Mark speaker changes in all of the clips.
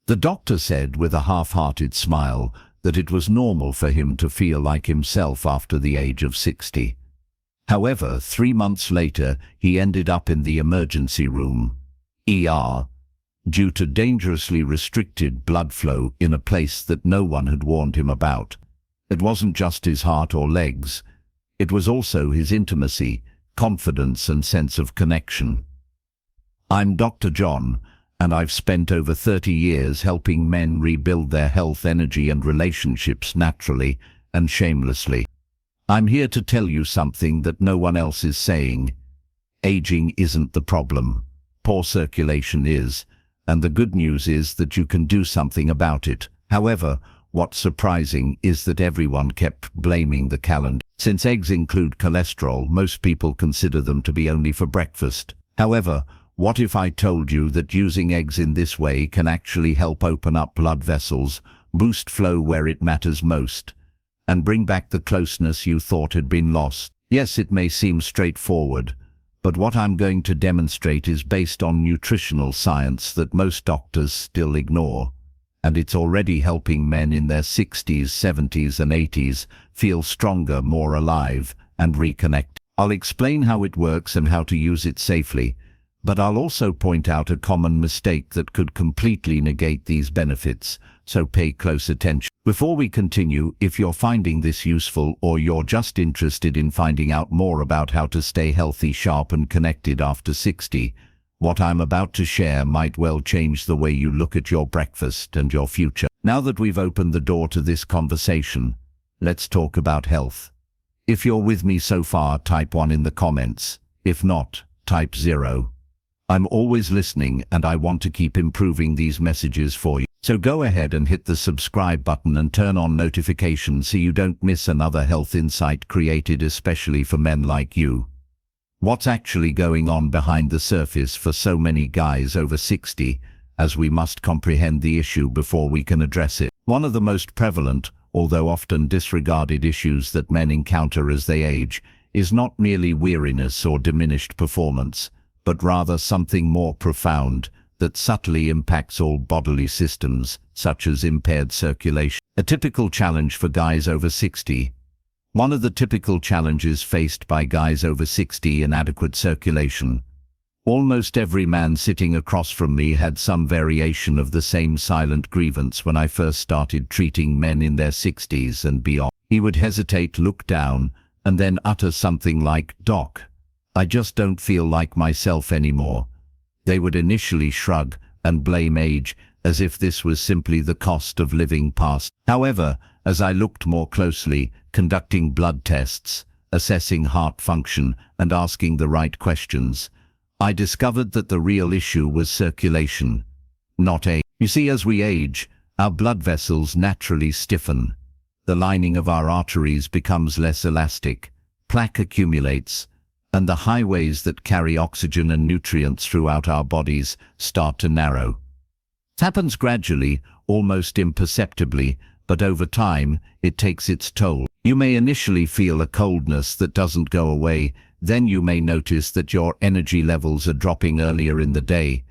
Speaker 1: The doctor said with a half-hearted smile that it was normal for him to feel like himself after the age of 60. However, 3 months later, he ended up in the emergency room, ER, due to dangerously restricted blood flow in a place that no one had warned him about. It wasn't just his heart or legs. It was also his intimacy, confidence and sense of connection. I'm Dr. John, and I've spent over 30 years helping men rebuild their health, energy and relationships naturally and shamelessly. I'm here to tell you something that no one else is saying. Aging isn't the problem. Poor circulation is, and the good news is that you can do something about it. However, what's surprising is that everyone kept blaming the calendar. Since eggs include cholesterol, most people consider them to be only for breakfast. However, what if I told you that using eggs in this way can actually help open up blood vessels, boost flow where it matters most, and bring back the closeness you thought had been lost? Yes, it may seem straightforward, but what I'm going to demonstrate is based on nutritional science that most doctors still ignore, and it's already helping men in their 60s, 70s and 80s feel stronger, more alive, and reconnect. I'll explain how it works and how to use it safely, but I'll also point out a common mistake that could completely negate these benefits, so pay close attention. Before we continue, if you're finding this useful or you're just interested in finding out more about how to stay healthy, sharp and connected after 60, what I'm about to share might well change the way you look at your breakfast and your future. Now that we've opened the door to this conversation, let's talk about health. If you're with me so far, type 1 in the comments. If not, type 0. I'm always listening and I want to keep improving these messages for you. So go ahead and hit the subscribe button and turn on notifications so you don't miss another health insight created especially for men like you. What's actually going on behind the surface for so many guys over 60, as we must comprehend the issue before we can address it. One of the most prevalent, although often disregarded issues that men encounter as they age, is not merely weariness or diminished performance, but rather something more profound that subtly impacts all bodily systems, such as impaired circulation. A typical challenge for guys over 60. One of the typical challenges faced by guys over 60: inadequate circulation. Almost every man sitting across from me had some variation of the same silent grievance when I first started treating men in their 60s and beyond. He would hesitate, look down, and then utter something like, "Doc, I just don't feel like myself anymore." They would initially shrug and blame age, as if this was simply the cost of living past. However, as I looked more closely, conducting blood tests, assessing heart function, and asking the right questions, I discovered that the real issue was circulation, not age. You see, as we age, our blood vessels naturally stiffen. The lining of our arteries becomes less elastic, plaque accumulates, and the highways that carry oxygen and nutrients throughout our bodies start to narrow. It happens gradually, almost imperceptibly, but over time, it takes its toll. You may initially feel a coldness that doesn't go away. Then you may notice that your energy levels are dropping earlier in the day,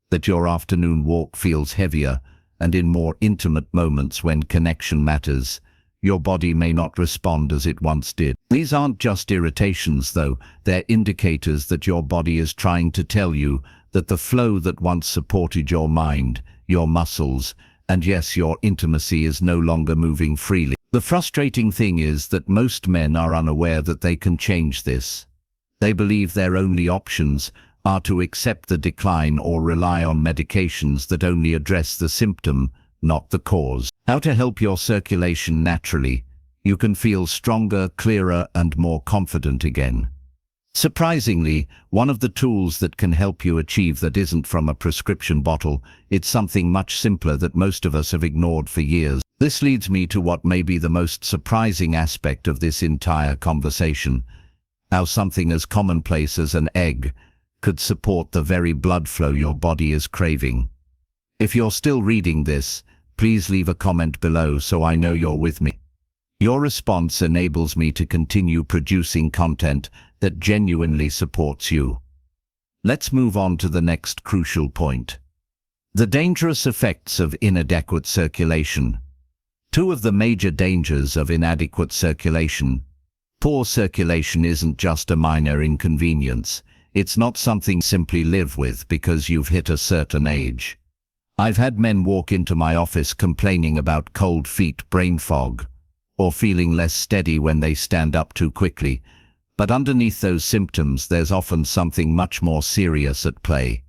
Speaker 1: that your afternoon walk feels heavier, and in more intimate moments when connection matters, your body may not respond as it once did. These aren't just irritations, though. They're indicators that your body is trying to tell you that the flow that once supported your mind, your muscles, and yes, your intimacy is no longer moving freely. The frustrating thing is that most men are unaware that they can change this. They believe their only options are to accept the decline or rely on medications that only address the symptom, not the cause. How to help your circulation naturally. You can feel stronger, clearer, and more confident again. Surprisingly, one of the tools that can help you achieve that isn't from a prescription bottle. It's something much simpler that most of us have ignored for years. This leads me to what may be the most surprising aspect of this entire conversation: how something as commonplace as an egg could support the very blood flow your body is craving. If you're still reading this, please leave a comment below so I know you're with me. Your response enables me to continue producing content that genuinely supports you. Let's move on to the next crucial point. The dangerous effects of inadequate circulation. Two of the major dangers of inadequate circulation. Poor circulation isn't just a minor inconvenience. It's not something simply live with because you've hit a certain age. I've had men walk into my office complaining about cold feet, brain fog, or feeling less steady when they stand up too quickly. But underneath those symptoms, there's often something much more serious at play.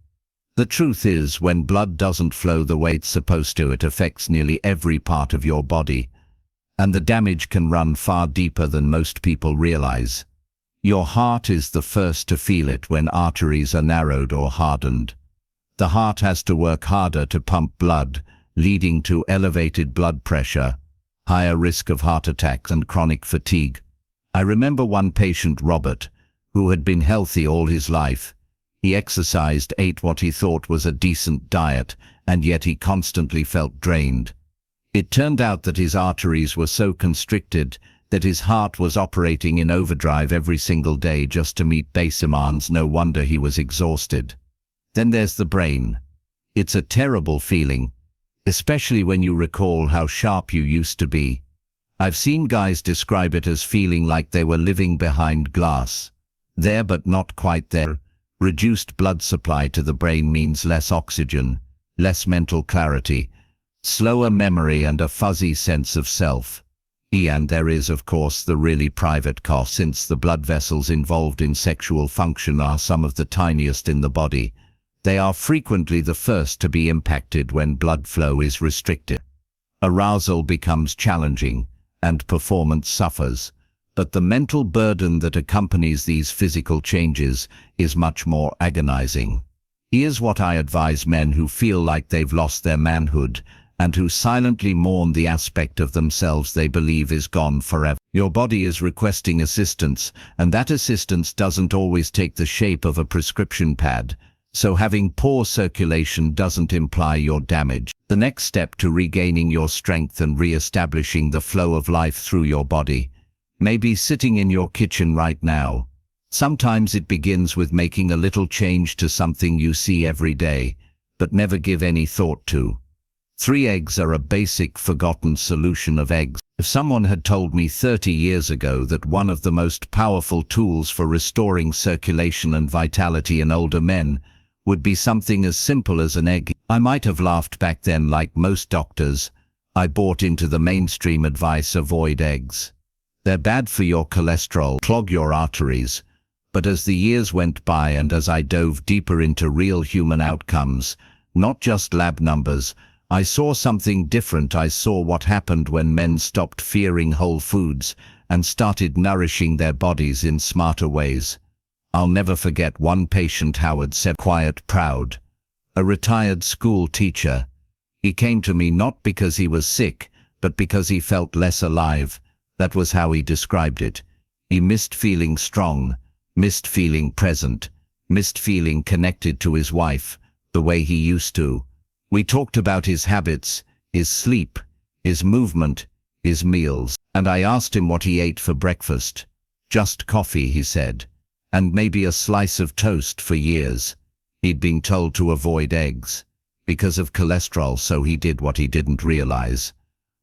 Speaker 1: The truth is, when blood doesn't flow the way it's supposed to, it affects nearly every part of your body. And the damage can run far deeper than most people realize. Your heart is the first to feel it when arteries are narrowed or hardened. The heart has to work harder to pump blood, leading to elevated blood pressure, higher risk of heart attacks and chronic fatigue. I remember one patient, Robert, who had been healthy all his life. He exercised, ate what he thought was a decent diet, and yet he constantly felt drained. It turned out that his arteries were so constricted that his heart was operating in overdrive every single day just to meet base demands. No wonder he was exhausted. Then there's the brain. It's a terrible feeling, especially when you recall how sharp you used to be. I've seen guys describe it as feeling like they were living behind glass. There but not quite there. Reduced blood supply to the brain means less oxygen, less mental clarity, slower memory and a fuzzy sense of self. And there is, of course, the really private cost, since the blood vessels involved in sexual function are some of the tiniest in the body. They are frequently the first to be impacted when blood flow is restricted. Arousal becomes challenging, and performance suffers. But the mental burden that accompanies these physical changes is much more agonizing. Here's what I advise men who feel like they've lost their manhood and who silently mourn the aspect of themselves they believe is gone forever. Your body is requesting assistance, and that assistance doesn't always take the shape of a prescription pad. So having poor circulation doesn't imply you're damaged. The next step to regaining your strength and re-establishing the flow of life through your body may be sitting in your kitchen right now. Sometimes it begins with making a little change to something you see every day, but never give any thought to. 3 eggs are a basic, forgotten solution of eggs. If someone had told me 30 years ago that one of the most powerful tools for restoring circulation and vitality in older men would be something as simple as an egg, I might have laughed back then. Like most doctors, I bought into the mainstream advice: avoid eggs. They're bad for your cholesterol, clog your arteries. But as the years went by and as I dove deeper into real human outcomes, not just lab numbers, I saw something different. I saw what happened when men stopped fearing whole foods and started nourishing their bodies in smarter ways. I'll never forget one patient, Howard, said, quiet, proud, a retired school teacher. He came to me not because he was sick, but because he felt less alive. That was how he described it. He missed feeling strong, missed feeling present, missed feeling connected to his wife the way he used to. We talked about his habits, his sleep, his movement, his meals, and I asked him what he ate for breakfast. Just coffee, he said, and maybe a slice of toast. For years, he'd been told to avoid eggs because of cholesterol, so he did what he didn't realize.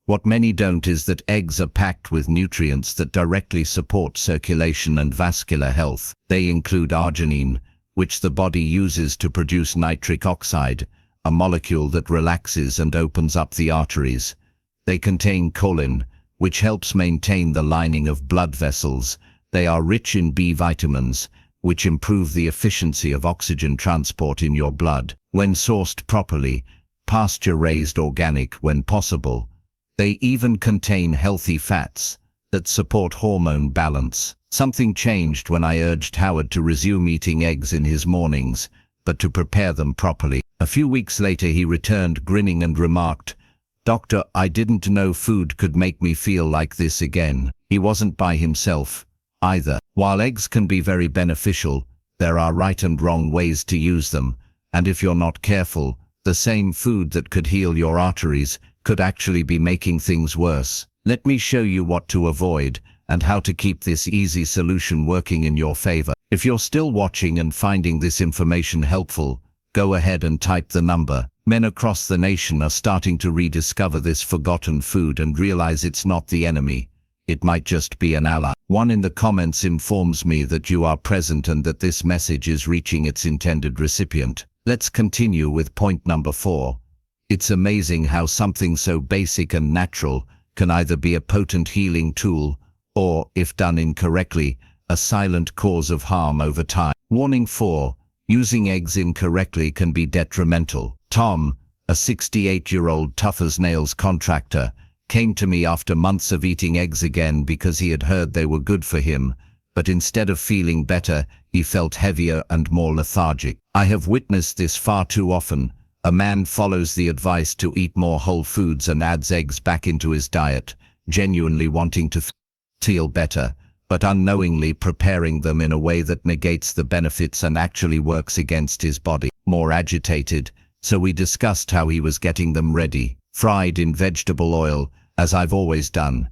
Speaker 1: What many don't is that eggs are packed with nutrients that directly support circulation and vascular health. They include arginine, which the body uses to produce nitric oxide, a molecule that relaxes and opens up the arteries. They contain choline, which helps maintain the lining of blood vessels. They are rich in B vitamins, which improve the efficiency of oxygen transport in your blood. When sourced properly, pasture-raised, organic when possible, they even contain healthy fats that support hormone balance. Something changed when I urged Howard to resume eating eggs in his mornings, but to prepare them properly. A few weeks later he returned grinning and remarked, "Doctor, I didn't know food could make me feel like this again." He wasn't by himself either. While eggs can be very beneficial, there are right and wrong ways to use them, and if you're not careful, the same food that could heal your arteries could actually be making things worse. Let me show you what to avoid and how to keep this easy solution working in your favor. If you're still watching and finding this information helpful, go ahead and type the number Men across the nation are starting to rediscover this forgotten food and realize it's not the enemy. It might just be an ally. One in the comments informs me that you are present and that this message is reaching its intended recipient. Let's continue with point number 4. It's amazing how something so basic and natural can either be a potent healing tool or, if done incorrectly, a silent cause of harm over time. Warning 4. Using eggs incorrectly can be detrimental. Tom, a 68-year-old tough-as-nails contractor, came to me after months of eating eggs again because he had heard they were good for him, but instead of feeling better, he felt heavier and more lethargic. I have witnessed this far too often. A man follows the advice to eat more whole foods and adds eggs back into his diet, genuinely wanting to feel better, but unknowingly preparing them in a way that negates the benefits and actually works against his body. More agitated, so we discussed how he was getting them ready, fried in vegetable oil, as I've always done.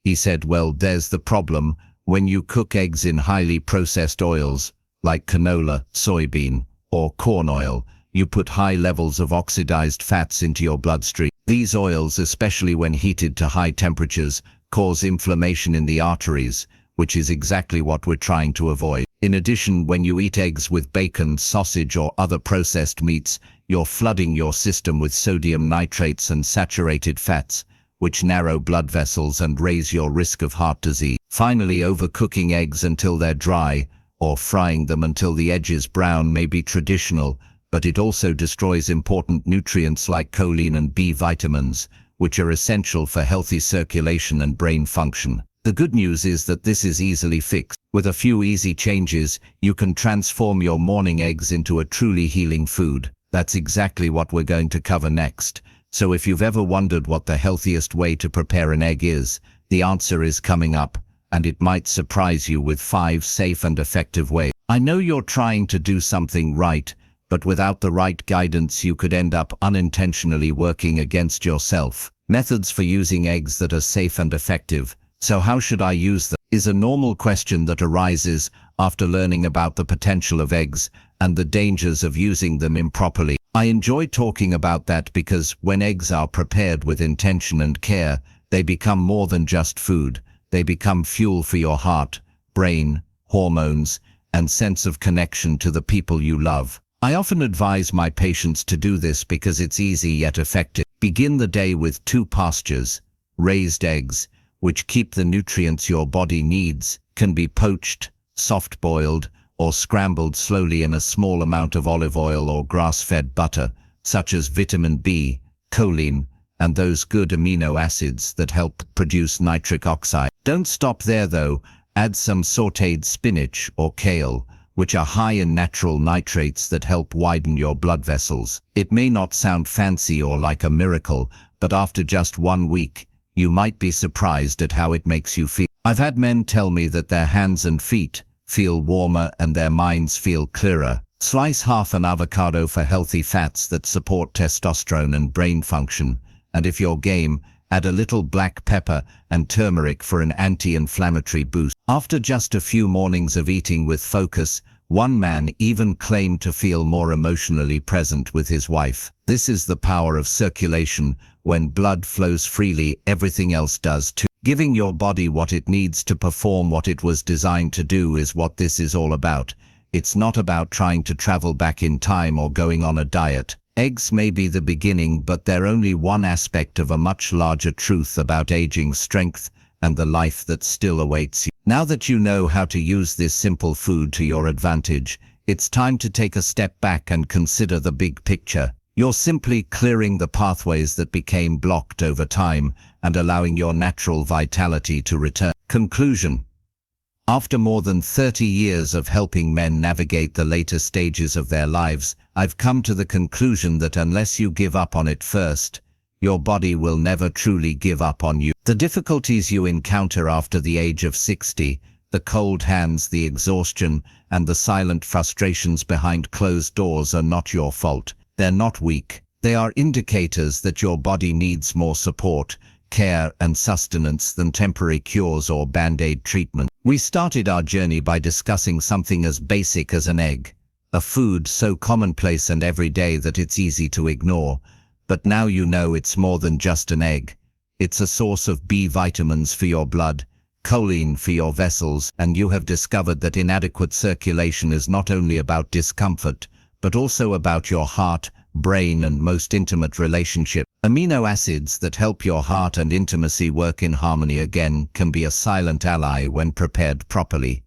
Speaker 1: He said, well, there's the problem. When you cook eggs in highly processed oils, like canola, soybean, or corn oil, you put high levels of oxidized fats into your bloodstream. These oils, especially when heated to high temperatures, cause inflammation in the arteries, which is exactly what we're trying to avoid. In addition, when you eat eggs with bacon, sausage, or other processed meats, you're flooding your system with sodium nitrates and saturated fats, which narrow blood vessels and raise your risk of heart disease. Finally, overcooking eggs until they're dry, or frying them until the edges brown may be traditional, but it also destroys important nutrients like choline and B vitamins, which are essential for healthy circulation and brain function. The good news is that this is easily fixed. With a few easy changes, you can transform your morning eggs into a truly healing food. That's exactly what we're going to cover next. So if you've ever wondered what the healthiest way to prepare an egg is, the answer is coming up, and it might surprise you with 5 safe and effective ways. I know you're trying to do something right, but without the right guidance you could end up unintentionally working against yourself. Methods for using eggs that are safe and effective. So how should I use them? Is a normal question that arises after learning about the potential of eggs and the dangers of using them improperly. I enjoy talking about that because when eggs are prepared with intention and care, they become more than just food. They become fuel for your heart, brain, hormones, and sense of connection to the people you love. I often advise my patients to do this because it's easy yet effective. Begin the day with 2 pastures. Raised eggs, which keep the nutrients your body needs, can be poached, soft-boiled, or scrambled slowly in a small amount of olive oil or grass-fed butter, such as vitamin B, choline, and those good amino acids that help produce nitric oxide. Don't stop there though. Add some sautéed spinach or kale, which are high in natural nitrates that help widen your blood vessels. It may not sound fancy or like a miracle, but after just 1 week, you might be surprised at how it makes you feel. I've had men tell me that their hands and feet feel warmer and their minds feel clearer. Slice half an avocado for healthy fats that support testosterone and brain function. And if you're game, add a little black pepper and turmeric for an anti-inflammatory boost. After just a few mornings of eating with focus, one man even claimed to feel more emotionally present with his wife. This is the power of circulation. When blood flows freely, everything else does too. Giving your body what it needs to perform what it was designed to do is what this is all about. It's not about trying to travel back in time or going on a diet. Eggs may be the beginning, but they're only one aspect of a much larger truth about aging, strength, and the life that still awaits you. Now that you know how to use this simple food to your advantage, it's time to take a step back and consider the big picture. You're simply clearing the pathways that became blocked over time and allowing your natural vitality to return. Conclusion. After more than 30 years of helping men navigate the later stages of their lives, I've come to the conclusion that unless you give up on it first, your body will never truly give up on you. The difficulties you encounter after the age of 60, the cold hands, the exhaustion, and the silent frustrations behind closed doors are not your fault. They're not weak. They are indicators that your body needs more support, care, and sustenance than temporary cures or band-aid treatment. We started our journey by discussing something as basic as an egg, a food so commonplace and everyday that it's easy to ignore. But now you know it's more than just an egg. It's a source of B vitamins for your blood, choline for your vessels, and you have discovered that inadequate circulation is not only about discomfort, but also about your heart, brain, and most intimate relationship. Amino acids that help your heart and intimacy work in harmony again can be a silent ally when prepared properly,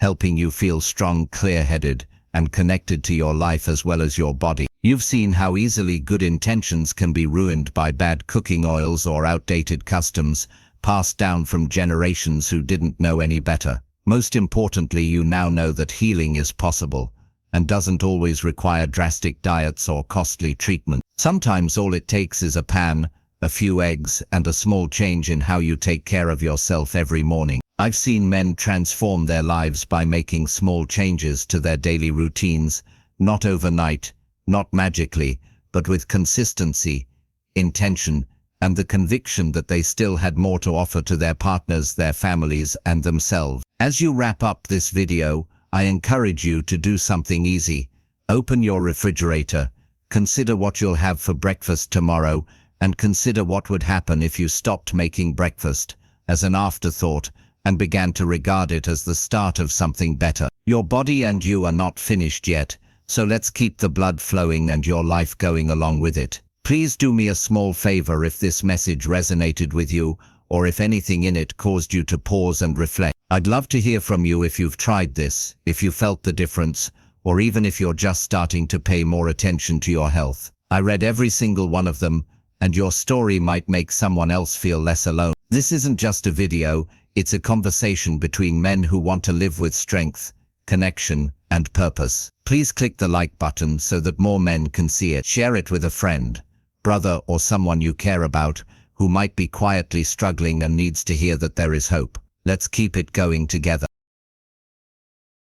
Speaker 1: helping you feel strong, clear-headed, and connected to your life as well as your body. You've seen how easily good intentions can be ruined by bad cooking oils or outdated customs passed down from generations who didn't know any better. Most importantly, you now know that healing is possible and doesn't always require drastic diets or costly treatment. Sometimes all it takes is a pan, a few eggs, and a small change in how you take care of yourself every morning. I've seen men transform their lives by making small changes to their daily routines, not overnight, not magically, but with consistency, intention, and the conviction that they still had more to offer to their partners, their families, and themselves. As you wrap up this video, I encourage you to do something easy. Open your refrigerator, consider what you'll have for breakfast tomorrow, and consider what would happen if you stopped making breakfast as an afterthought and began to regard it as the start of something better. Your body and you are not finished yet, so let's keep the blood flowing and your life going along with it. Please do me a small favor if this message resonated with you, or if anything in it caused you to pause and reflect. I'd love to hear from you if you've tried this, if you felt the difference, or even if you're just starting to pay more attention to your health. I read every single one of them, and your story might make someone else feel less alone. This isn't just a video, it's a conversation between men who want to live with strength, connection, and purpose. Please click the like button so that more men can see it. Share it with a friend, brother, or someone you care about who might be quietly struggling and needs to hear that there is hope. Let's keep it going together.